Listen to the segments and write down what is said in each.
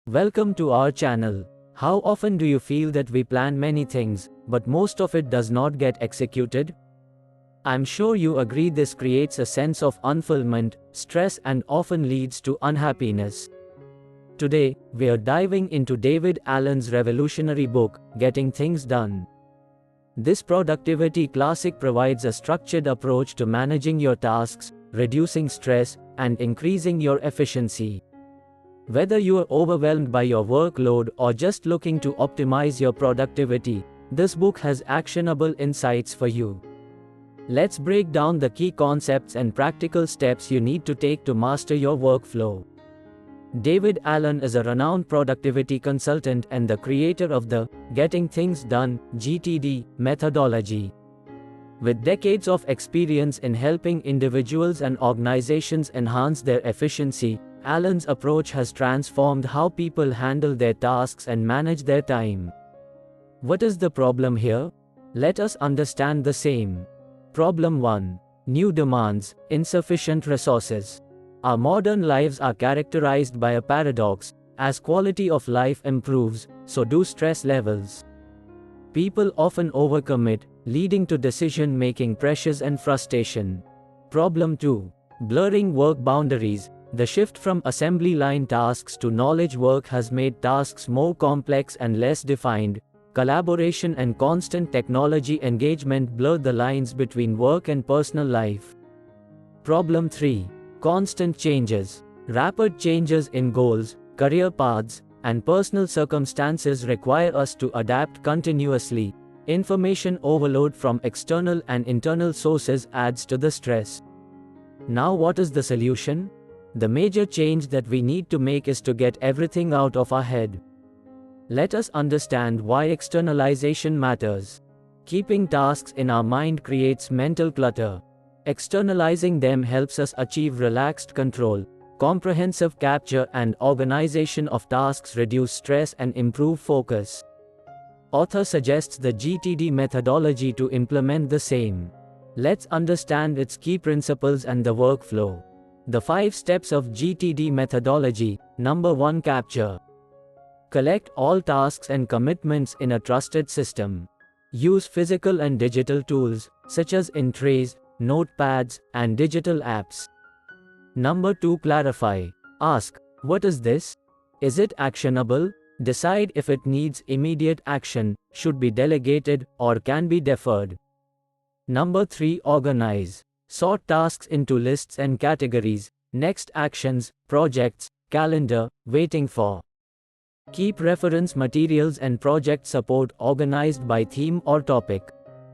Welcome to our channel. How often do you feel that we plan many things, but most of it does not get executed? I'm sure you agree this creates a sense of unfulfillment, stress, and often leads to unhappiness. Today, we are diving into David Allen's revolutionary book, Getting Things Done. This productivity classic provides a structured approach to managing your tasks, reducing stress, and increasing your efficiency. Whether you are overwhelmed by your workload or just looking to optimize your productivity, this book has actionable insights for you. Let's break down the key concepts and practical steps you need to take to master your workflow. David Allen is a renowned productivity consultant and the creator of the Getting Things Done (GTD) methodology. With decades of experience in helping individuals and organizations enhance their efficiency, Allen's approach has transformed how people handle their tasks and manage their time. What is the problem here? Let us understand the same. Problem 1. New demands, insufficient resources. Our modern lives are characterized by a paradox. As quality of life improves, so do stress levels. People often overcommit, leading to decision-making pressures and frustration. Problem 2. Blurring work boundaries. The shift from assembly line tasks to knowledge work has made tasks more complex and less defined. Collaboration and constant technology engagement blur the lines between work and personal life. Problem 3. Constant changes. Rapid changes in goals, career paths, and personal circumstances require us to adapt continuously. Information overload from external and internal sources adds to the stress. Now, what is the solution? The major change that we need to make is to get everything out of our head. Let us understand why externalization matters. Keeping tasks in our mind creates mental clutter. Externalizing them helps us achieve relaxed control. Comprehensive capture and organization of tasks reduce stress and improve focus. Author suggests the GTD methodology to implement the same. Let's understand its key principles and the workflow. The 5 steps of GTD methodology. Number 1. Capture. Collect all tasks and commitments in a trusted system. Use physical and digital tools, such as in-trays, notepads, and digital apps. Number 2. Clarify. Ask, what is this? Is it actionable? Decide if it needs immediate action, should be delegated, or can be deferred. Number 3. Organize. Sort tasks into lists and categories: next actions, projects, calendar, waiting for. Keep reference materials and project support organized by theme or topic.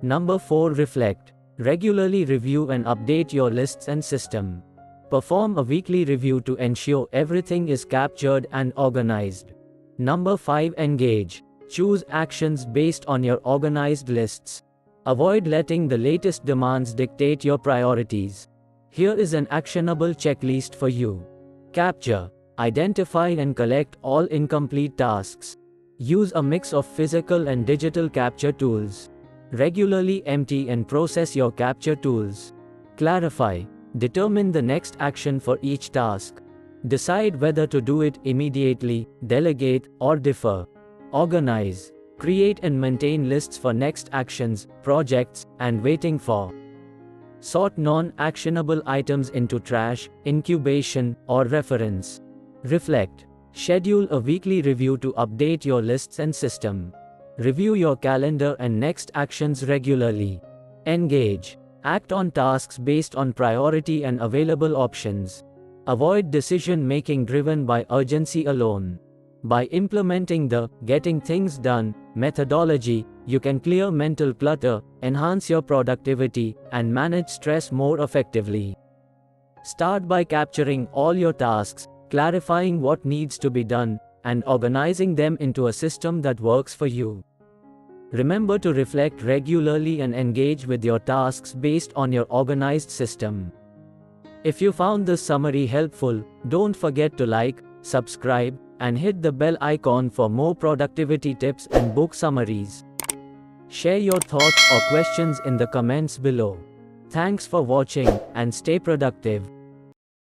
Number 4. Reflect. Regularly review and update your lists and system. Perform a weekly review to ensure everything is captured and organized. Number 5. Engage. Choose actions based on your organized lists. Avoid letting the latest demands dictate your priorities. Here is an actionable checklist for you. Capture. Identify and collect all incomplete tasks. Use a mix of physical and digital capture tools. Regularly empty and process your capture tools. Clarify. Determine the next action for each task. Decide whether to do it immediately, delegate, or defer. Organize. Create and maintain lists for next actions, projects, and waiting for. Sort non-actionable items into trash, incubation, or reference. Reflect. Schedule a weekly review to update your lists and system. Review your calendar and next actions regularly. Engage. Act on tasks based on priority and available options. Avoid decision-making driven by urgency alone. By implementing the Getting Things Done methodology, you can clear mental clutter, enhance your productivity, and manage stress more effectively. Start by capturing all your tasks, clarifying what needs to be done, and organizing them into a system that works for you. Remember to reflect regularly and engage with your tasks based on your organized system. If you found this summary helpful, don't forget to like, subscribe, and hit the bell icon for more productivity tips and book summaries. Share your thoughts or questions in the comments below. Thanks for watching, and stay productive.